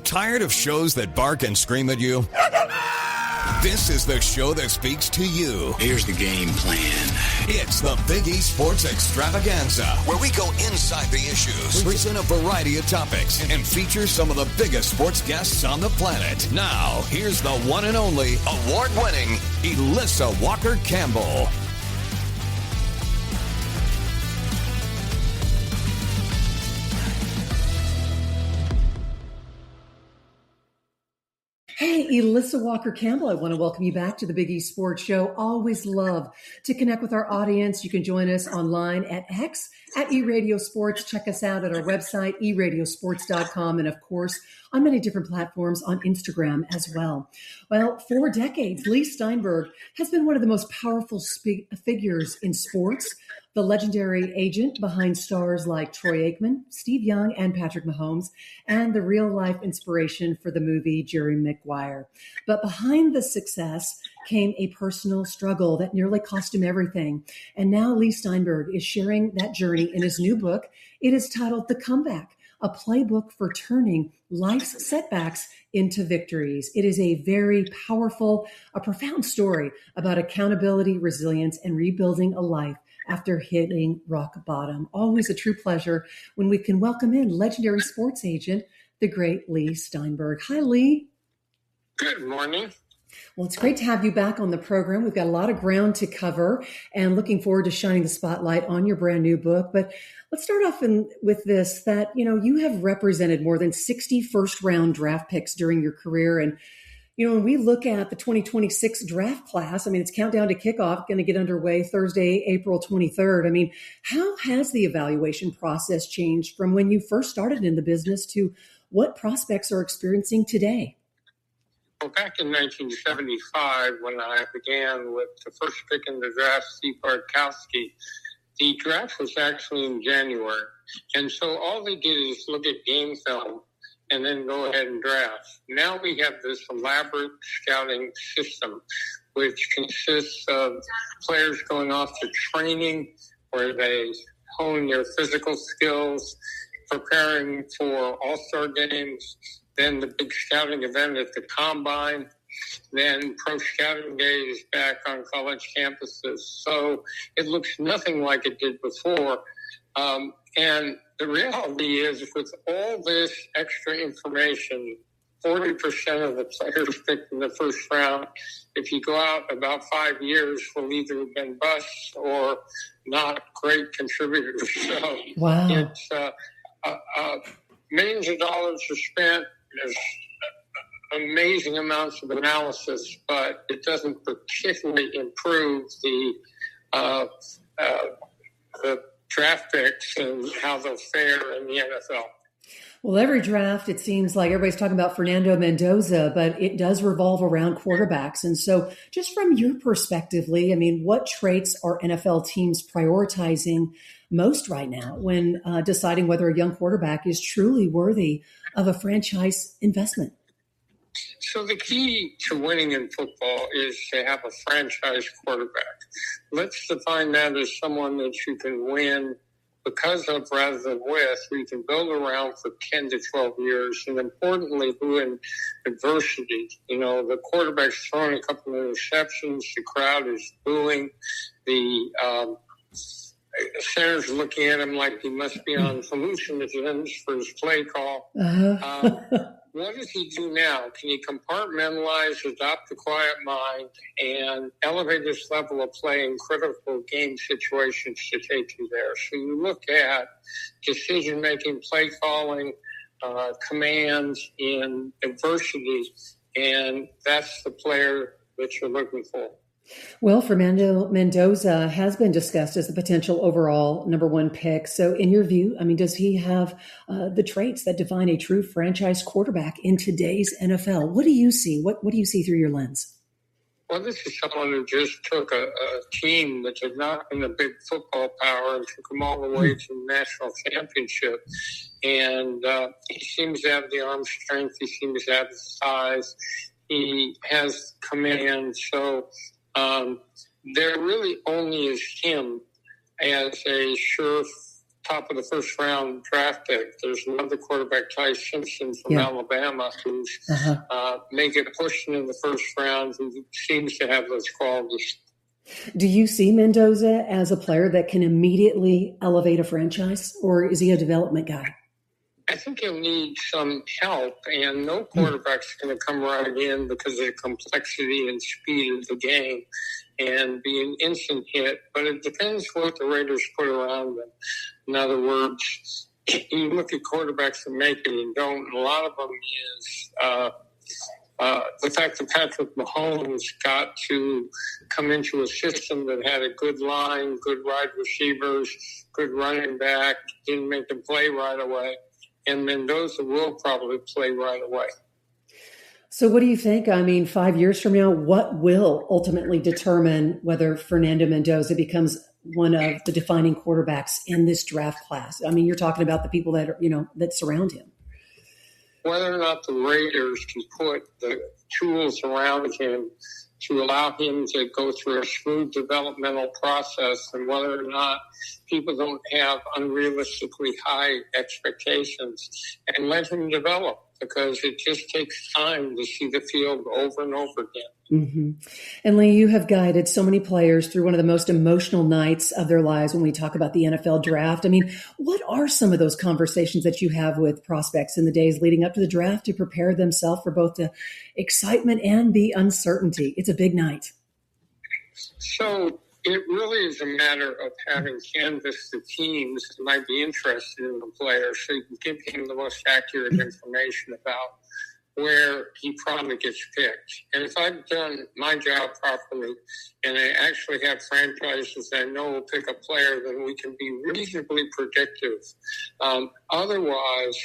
Tired of shows that bark and scream at you? This is the show that speaks to you. Here's the game plan. It's the Big E Sports Extravaganza, where we go inside the issues, present a variety of topics, and feature some of the biggest sports guests on the planet. Now, here's the one and only, award-winning Elissa Walker-Campbell. Hey, Elissa Walker-Campbell, I want to welcome you back to the Big E Sports Show. Always love to connect with our audience. You can join us online at X, at eRadio Sports. Check us out at our website, eradiosports.com, and of course, on many different platforms on Instagram as well. Well, for decades, Leigh Steinberg has been one of the most powerful figures in sports, the legendary agent behind stars like Troy Aikman, Steve Young, and Patrick Mahomes, and the real-life inspiration for the movie Jerry Maguire. But behind the success came a personal struggle that nearly cost him everything. And now Leigh Steinberg is sharing that journey in his new book. It is titled The Comeback, a playbook for turning life's setbacks into victories. It is a very powerful, a profound story about accountability, resilience, and rebuilding a life after hitting rock bottom. Always a true pleasure when we can welcome in legendary sports agent, the great Leigh Steinberg. Hi, Leigh. Good morning. Well, it's great to have you back on the program. We've got a lot of ground to cover and looking forward to shining the spotlight on your brand new book. But let's start off with this, that, you have represented more than 60 first-round draft picks during your career. And when we look at the 2026 draft class, it's countdown to kickoff, going to get underway Thursday, April 23rd. How has the evaluation process changed from when you first started in the business to what prospects are experiencing today? Well, back in 1975, when I began with the first pick in the draft, Steve Bartkowski, the draft was actually in January. And so all they did is look at game film and then go ahead and draft. Now we have this elaborate scouting system, which consists of players going off to training where they hone their physical skills, preparing for all-star games, then the big scouting event at the Combine, then pro scouting days back on college campuses. So it looks nothing like it did before. And the reality is, with all this extra information, 40% of the players picked in the first round, if you go out about 5 years, will either have been busts or not great contributors. So wow. It's millions of dollars are spent. There's amazing amounts of analysis, but it doesn't particularly improve the draft picks and how they'll fare in the NFL. Well, every draft, it seems like everybody's talking about Fernando Mendoza, but it does revolve around quarterbacks. And so just from your perspective, Leigh, what traits are NFL teams prioritizing most right now when deciding whether a young quarterback is truly worthy of a franchise investment? So the key to winning in football is to have a franchise quarterback. Let's define that as someone that you can win because of rather than with, who you can build around for 10 to 12 years. And importantly, who in adversity, the quarterback's throwing a couple of interceptions, the crowd is booing, the center's looking at him like he must be on hallucinogens for his play call. What does he do now? Can he compartmentalize, adopt a quiet mind, and elevate his level of play in critical game situations to take you there? So you look at decision-making, play calling, commands in adversity, and that's the player that you're looking for. Well, Fernando Mendoza has been discussed as the potential overall number one pick. So in your view, does he have the traits that define a true franchise quarterback in today's NFL? What do you see? What do you see through your lens? Well, this is someone who just took a team that had not been a big football power and took them all the way to the national championship. And he seems to have the arm strength. He seems to have the size. He has command. So there really only is him as a sure top of the first round draft pick. There's another quarterback, Ty Simpson from Alabama, who's making a push in the first round, who seems to have those qualities. Do you see Mendoza as a player that can immediately elevate a franchise, or is he a development guy? I think he'll need some help, and no quarterback's going to come right in because of the complexity and speed of the game and be an instant hit. But it depends what the Raiders put around them. In other words, you look at quarterbacks that make it and don't, and a lot of them is the fact that Patrick Mahomes got to come into a system that had a good line, good wide receivers, good running back, didn't make them play right away. And Mendoza will probably play right away. So what do you think? I mean, 5 years from now, what will ultimately determine whether Fernando Mendoza becomes one of the defining quarterbacks in this draft class? I mean, you're talking about the people that are, that surround him. Whether or not the Raiders can put the tools around him to allow him to go through a smooth developmental process, and whether or not people don't have unrealistically high expectations, and let him develop, because it just takes time to see the field over and over again. Mm-hmm. And Leigh, you have guided so many players through one of the most emotional nights of their lives when we talk about the NFL draft. I mean, what are some of those conversations that you have with prospects in the days leading up to the draft to prepare themselves for both the excitement and the uncertainty? It's a big night. So it really is a matter of having canvassed the teams that might be interested in the player, so you can give him the most accurate information about where he probably gets picked. And if I've done my job properly, and I actually have franchises that I know will pick a player, then we can be reasonably predictive. Otherwise,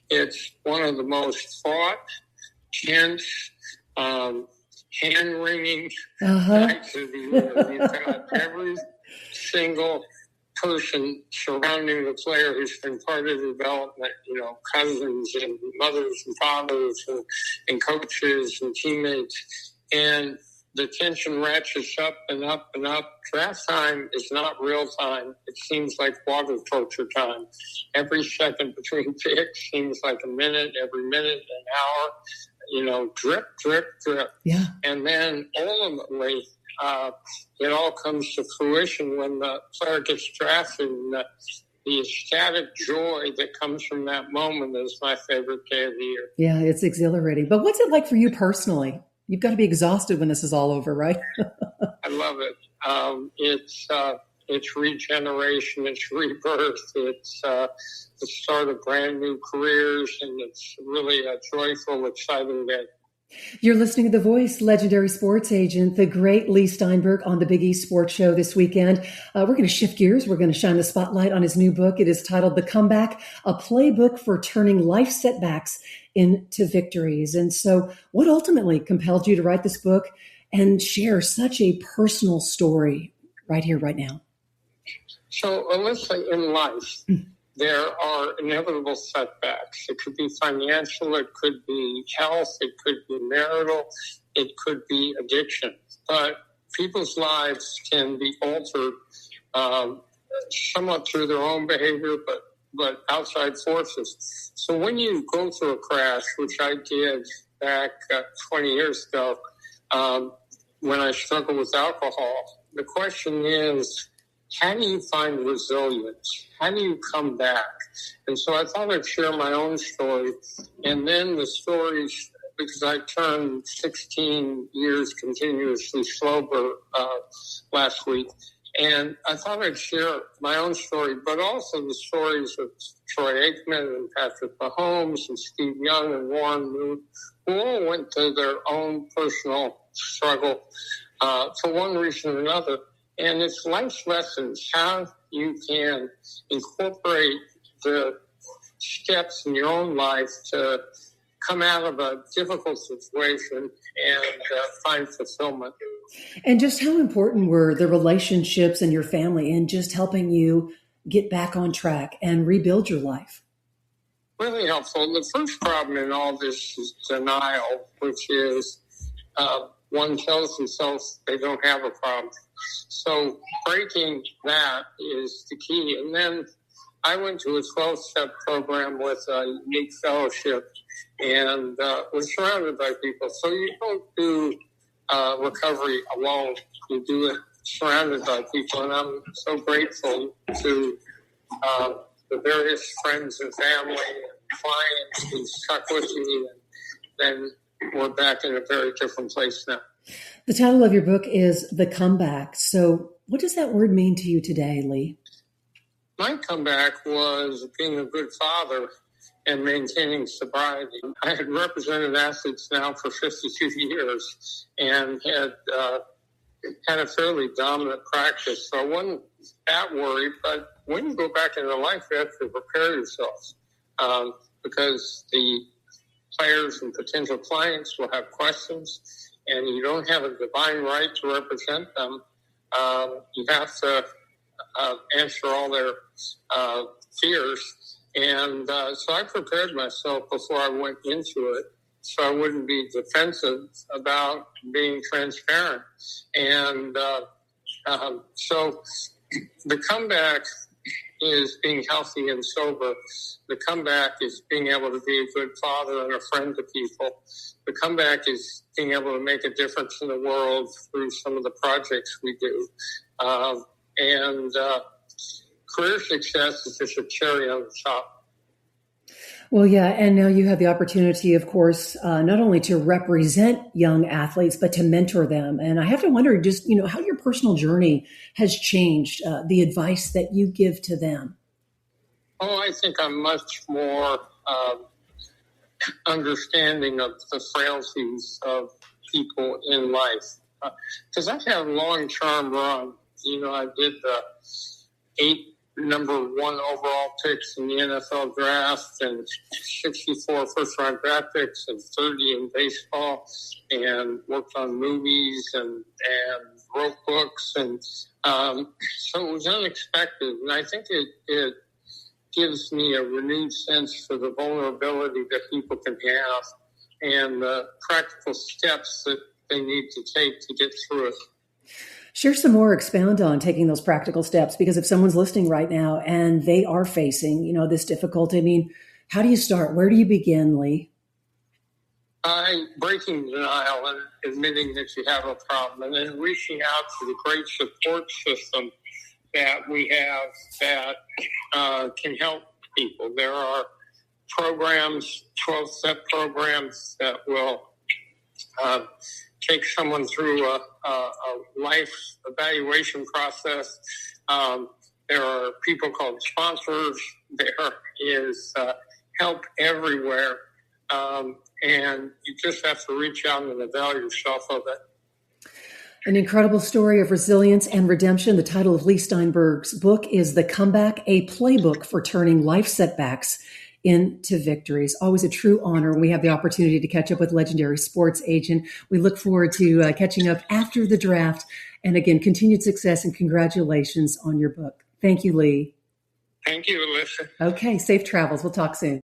it's one of the most fraught, tense, hand-wringing nights of the year. You've got every single person surrounding the player who's been part of the development, cousins and mothers and fathers and coaches and teammates. And the tension ratchets up and up and up. Draft time is not real time. It seems like water torture time. Every second between picks seems like a minute, every minute, an hour, drip, drip, drip. Yeah. And then ultimately, it all comes to fruition when the player gets drafted, and the ecstatic joy that comes from that moment is my favorite day of the year. Yeah, it's exhilarating. But what's it like for you personally? You've got to be exhausted when this is all over, right? I love it. It's regeneration, it's rebirth, it's the start of brand new careers, and it's really a joyful, exciting day. You're listening to The Voice, legendary sports agent, the great Leigh Steinberg on the Big East Sports Show this weekend. We're going to shift gears. We're going to shine the spotlight on his new book. It is titled The Comeback, a playbook for turning life setbacks into victories. And so what ultimately compelled you to write this book and share such a personal story right here, right now? So, Elissa, in life, there are inevitable setbacks. It could be financial, it could be health, it could be marital, it could be addiction. But people's lives can be altered somewhat through their own behavior, but outside forces. So when you go through a crash, which I did back 20 years ago, when I struggled with alcohol, the question is, how do you find resilience? How do you come back? And so I thought I'd share my own story, and then the stories, because I turned 16 years continuously sober last week, and I thought I'd share my own story, but also the stories of Troy Aikman and Patrick Mahomes and Steve Young and Warren Moon, who all went through their own personal struggle for one reason or another. And it's life's lessons, how you can incorporate the steps in your own life to come out of a difficult situation and find fulfillment. And just how important were the relationships in your family in just helping you get back on track and rebuild your life? Really helpful. The first problem in all this is denial, which is one tells themselves they don't have a problem. So breaking that is the key. And then I went to a 12-step program with a unique fellowship and was surrounded by people. So you don't do recovery alone. You do it surrounded by people. And I'm so grateful to the various friends and family and clients who stuck with me. And then we're back in a very different place now. The title of your book is The Comeback. So what does that word mean to you today, Leigh? My comeback was being a good father and maintaining sobriety. I had represented athletes now for 52 years and had a fairly dominant practice. So I wasn't that worried, but when you go back into life, you have to prepare yourself because the players and potential clients will have questions and you don't have a divine right to represent them. You have to answer all their fears. And so I prepared myself before I went into it so I wouldn't be defensive about being transparent. And so the comeback is being healthy and sober. The comeback is being able to be a good father and a friend to people. The comeback is being able to make a difference in the world through some of the projects we do. And career success is just a cherry on the top. Well, yeah, and now you have the opportunity, of course, not only to represent young athletes, but to mentor them. And I have to wonder just, how your personal journey has changed, the advice that you give to them. Oh, I think I'm much more understanding of the frailties of people in life. Because I have a long-term run. I did the 8 number 1 overall picks in the NFL draft and 64 first-round draft picks and 30 in baseball and worked on movies and wrote books. And so it was unexpected. And I think it gives me a renewed sense for the vulnerability that people can have and the practical steps that they need to take to get through it. Share some more, expound on taking those practical steps, because if someone's listening right now and they are facing, this difficulty, how do you start? Where do you begin, Leigh? Breaking denial and admitting that you have a problem and then reaching out to the great support system that we have that can help people. There are programs, 12-step programs that will take someone through a life evaluation process. There are people called sponsors. There is help everywhere. And you just have to reach out and avail yourself of it. An incredible story of resilience and redemption. The title of Leigh Steinberg's book is The Comeback, a playbook for turning life setbacks into victories. Always a true honor when we have the opportunity to catch up with legendary sports agent. We look forward to catching up after the draft. And again, continued success and congratulations on your book. Thank you, Leigh. Thank you, Elissa. Okay, safe travels. We'll talk soon.